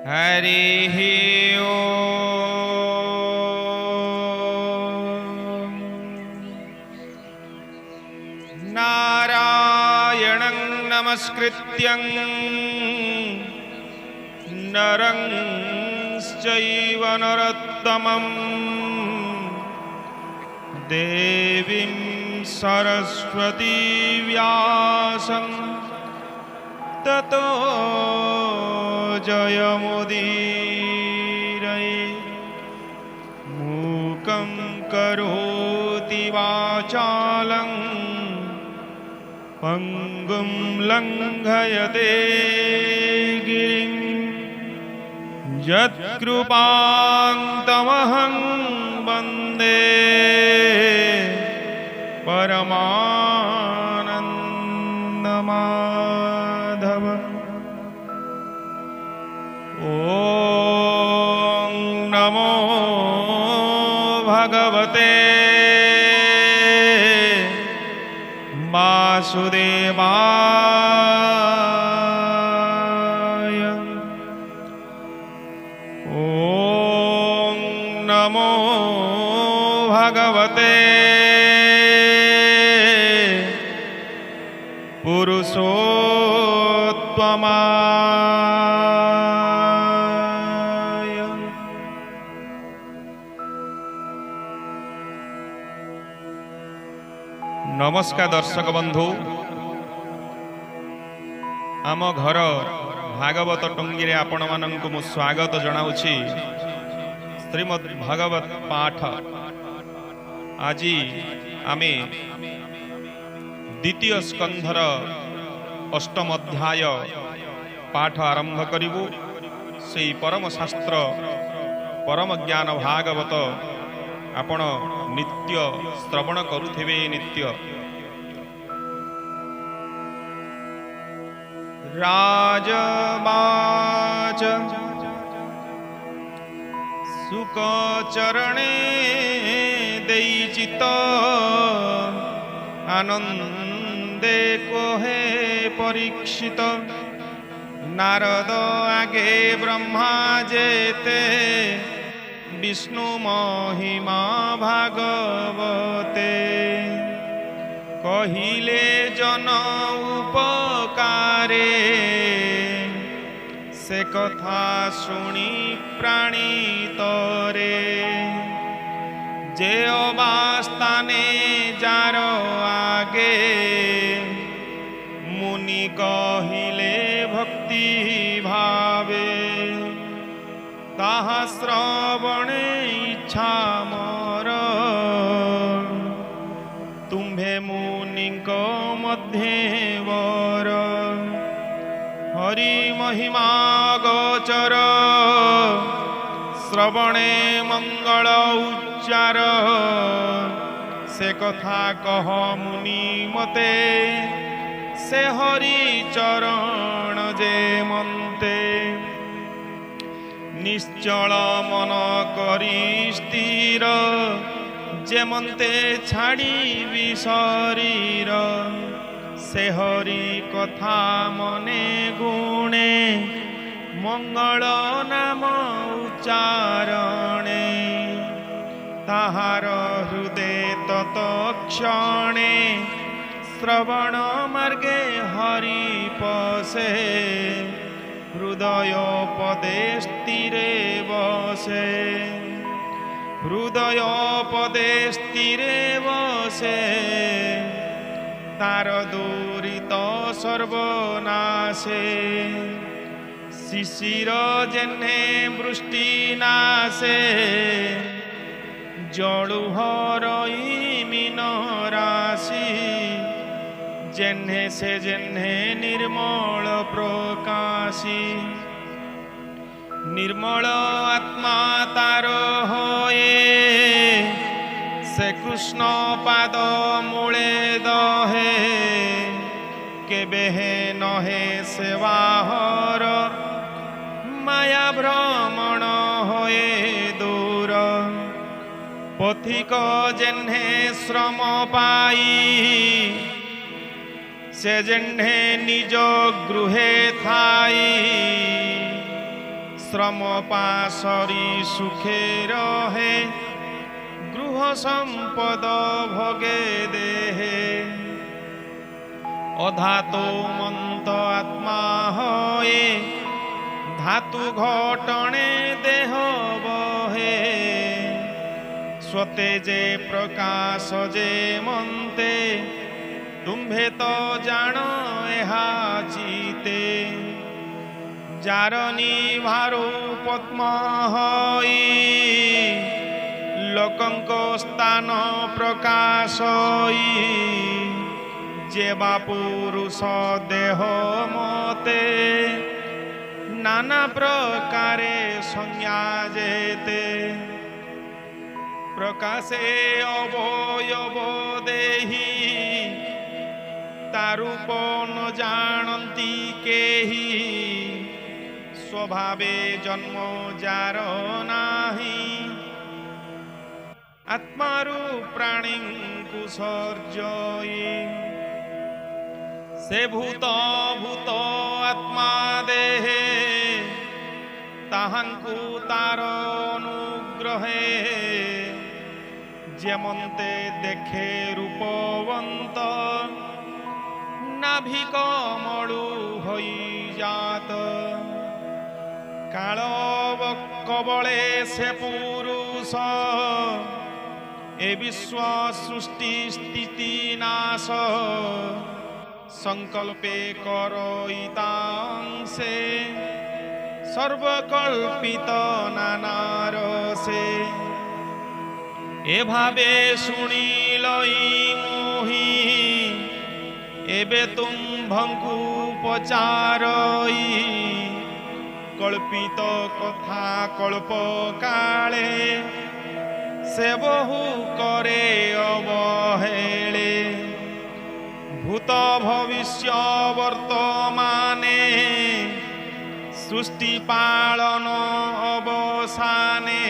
हरिः ओम्। नारायणं नमस्कृत्यं नरं चैव नरोत्तमं देवीं सरस्वती व्यासं ततो जयमुदीरये। मूकं करोति वाचालं पंगुं लंघयते गिरिं यत्कृपां तमहं वन्दे परमानन्दमाधव। ॐ नमो भगवते वासुदेवाय। ॐ नमो भगवते पुरुषोत्तमाय। नमस्कार दर्शक बंधु, आम घर भागवत टंगी आपण मानक मु स्वागत जनाऊँगी। श्रीमद् भागवत पाठ आज आमे द्वितीय स्कंधर अष्टम अध्याय पाठ आरंभ करिबु। से परम शास्त्र परम ज्ञान भागवत आपण नित्य श्रवण करुथिबे। नित्य राजवाच सुखचरणे देचित आनंदे कोहे परीक्षित। नारद आगे ब्रह्मा जेते विष्णु महिमा भागवते। कहिले जन उपकारे से कथा शुणी प्राणीतरे। जे अवस्थाने जार आगे मुनि कहिले भक्ति भावे। ताहा श्रवणे इच्छा मोर तुम्भे मुनिक मध्ये वर। हरि महिमा गोचर श्रवणे मंगल उच्चार। से कथा कह मुनि मते से हरि चरण जे मनते। निश्चल मन करी स्थिर जे मनते छाड़ी भी शरीर। से हरि कथा मने गुणे मंगल नाम उच्चारणे। ताहार हृदय तत्क्षणे श्रवण मार्गे हरि पसे। हृदय पदे स्थिरे बसे। हृदय पदे स्थिरे बसे। तार दूरित सर्वनाशे। शिशिर जेन्हे वृष्टि नाशे। जड़ुहरई मीन राशि। जेन्हे से जेन्हे निर्मल प्रकाशी। निर्मल आत्मा तार होए। से कृष्ण पाद मूले दहे। केबे नहे सेवाहर। माया भ्रमण होए दूर। पथिक जेन्हे श्रम पाई। से जेन्हे निज गृहे थाई। श्रम पाशरी सुखे रहे गृह संपद भोगे देहे अधातु मंत आत्मा होए धातु घटने देह बहे स्वते जे प्रकाश जे मंते तुम्भे तो जान एहा जीते जारनी भारू पद्म होई लोकंक स्थान प्रकाश जेबा पुरुष देह मते नाना प्रकारे संज्ञा जेते प्रकाशे अवयव देही तारूप न जानती केही स्वभावे जन्म जार नाही आत्मारु प्राणी कुसर्जयी से भूत भूत आत्मा देहे ताहांकु तार अनुग्रहे जेमंते देखे रूपवंत नाभिक मळु होई जात काल कबले से पुरुष ए विश्व सृष्टि स्थिति नाश संकल्पे करोइतांसे सर्वकल्पित नानारसे ए भावे शुणी लई मोही एबे तुम्भंकु पचारई कल्पित कथा कल्प काले से बहु करे अवहेले भूत भविष्य वर्तमाने सृष्टि पालन अवसाने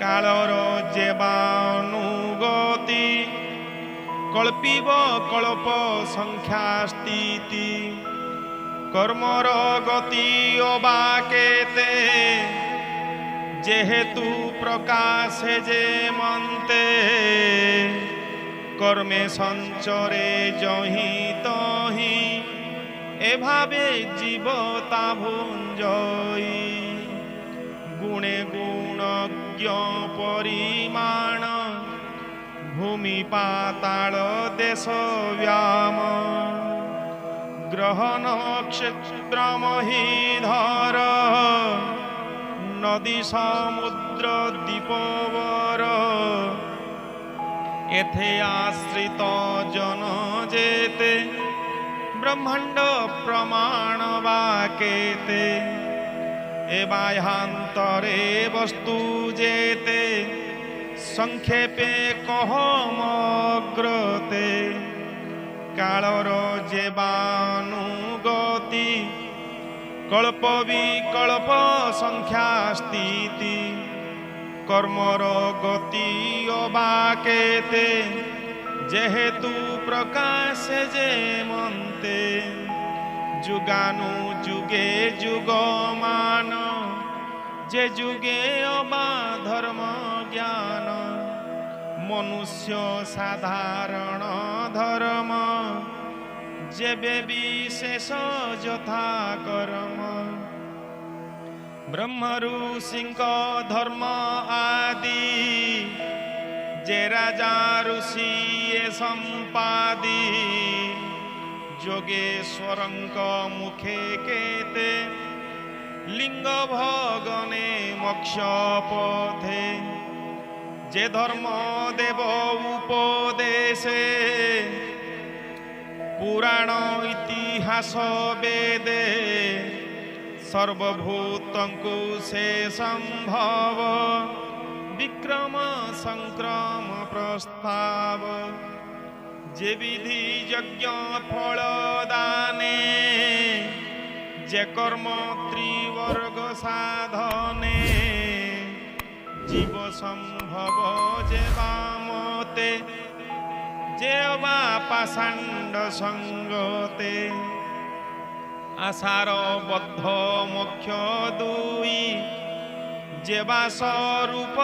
कालर जेबानुगति कल्पिब कल्प संख्या स्थिति कर्मर गति अबाकेते जेहेतु प्रकाश जे मंते कर्मे संचरे जही तही ए भावे जीवता भुंजई गुणे गुणज्ञ परिमाण भूमि पाताल देश व्याम ग्रह नक्षत्र महीधर नदी समुद्र दीपवर एथे आश्रित जन जेते ब्रह्मांड प्रमाण वाकेते ए बाह्यांतरे वस्तु जेते संक्षेपे कहमग्रते कालर जेबानुगति कल्प विकल्प संख्या स्थिति कर्मर गति अबाकेते जेहेतु प्रकाश जे मंते जुगानु जुगे जुगमान जे जुगे अबा धर्म ज्ञान मनुष्य साधारण धर्म जेबे विशेष यथा कर्म ब्रह्म ऋषिंक धर्म आदि जे राजा ऋषि संपादी जोगेश्वरंक मुखे केते लिंग भगने मोक्ष पथे जे धर्म देव उपदेशे पुराण इतिहास वेदे सर्वभूतंकु से संभव विक्रम संक्रम प्रस्ताव जे विधि यज्ञ फल दाने जे कर्म त्रिवर्ग साधने जीव संभव जे वामते जे पाषांड संगते आशार बद्ध मोक्ष दुई जेबा स्वरूप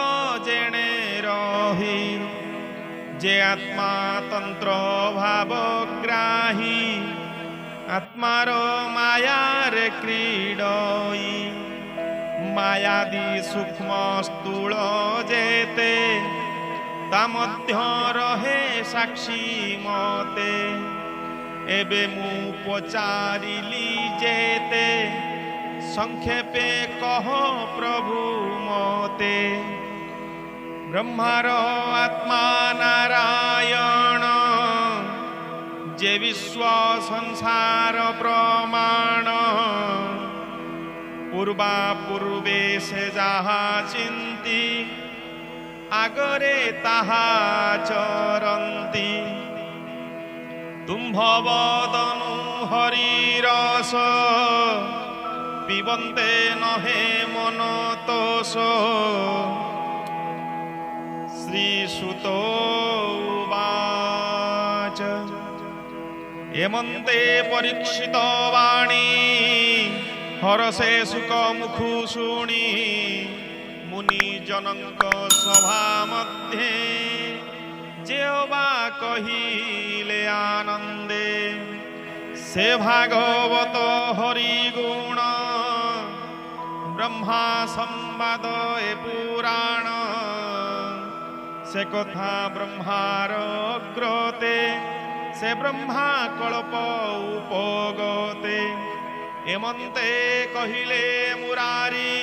जेणे रही जे आत्मा तंत्र भावग्राही आत्मार मायार क्रीडई मायादी सूक्ष्म स्थूल जेते ता मध्य रहे साक्षी मते एबे मु पचारिली जेते संक्षेपे कह प्रभु मते ब्रह्मार आत्मा नारायण जे विश्व संसार प्रमाण पूर्वा पूर्वे से जहा चिंती आगरे ताहा चरंती तुम्भ बदनु हरिरस पिबन्ते नहे मनतोष श्रीसुतो उवाच एमन्ते परीक्षित वाणी हरसे सुख मुखु शुणी मुनि जनक सभा मध्ये जेवा कहिले आनंदे से भागवत हरिगुण ब्रह्मा संवाद ए पुराण से कथा ब्रह्मार अग्रते से ब्रह्मा कल्प उपगते एमन्ते कहिले मुरारी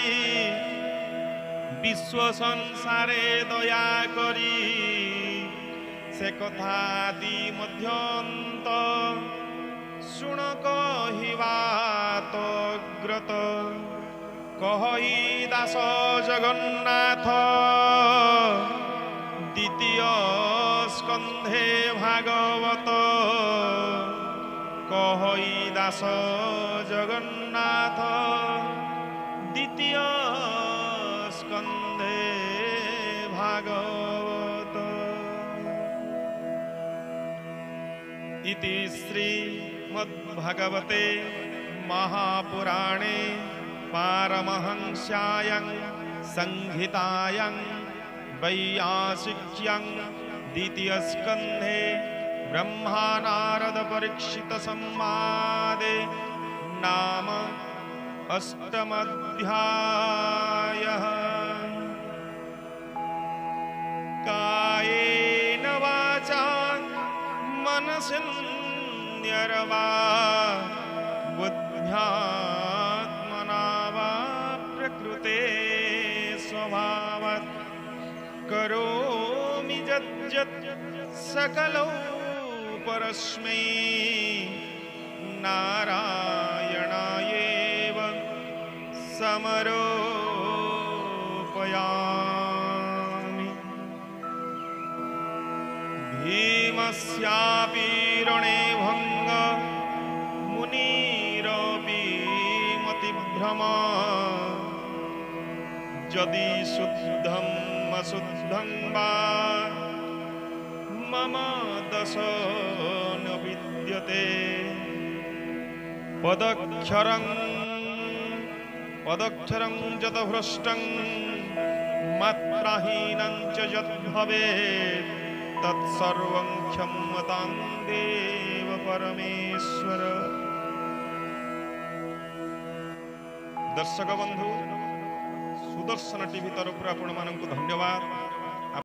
विश्व संसारे दया करी से कथा दी मध्यंत शुण कहिबात ग्रत कहि दास जगन्नाथ द्वितीय स्कंधे भागवत कहि दास जगन्नाथ द्वितीय स्कंधे भागवत इति श्रीमद्भागवते महापुराणे पारमहंस्यां संहितायां वैयासिक्यां द्वितीय स्कंधे ब्रह्मा नारद परीक्षित संवादे नाम अष्टमध्यायः कायेन वाचा मनसेन्द्रियर्वा बुद्ध्यात्मना वा प्रकृते स्वभावात् करोमि यद्यत् सकलौ परस्मै नारायणायेव समरोपयामि भीमस्यापि रणे भंग मुनिरपि मतिभ्रम यदि शुद्धम् अशुद्धं वा मम दश न विद्यते पदक्षरं जतभ्रष्टं मात्राहीनं च यद्भवेत् तत्सर्वं क्षम्यतां देव परमेश्वर। दर्शक बंधु सुदर्शन टीवी तरफ आपण मानक धन्यवाद।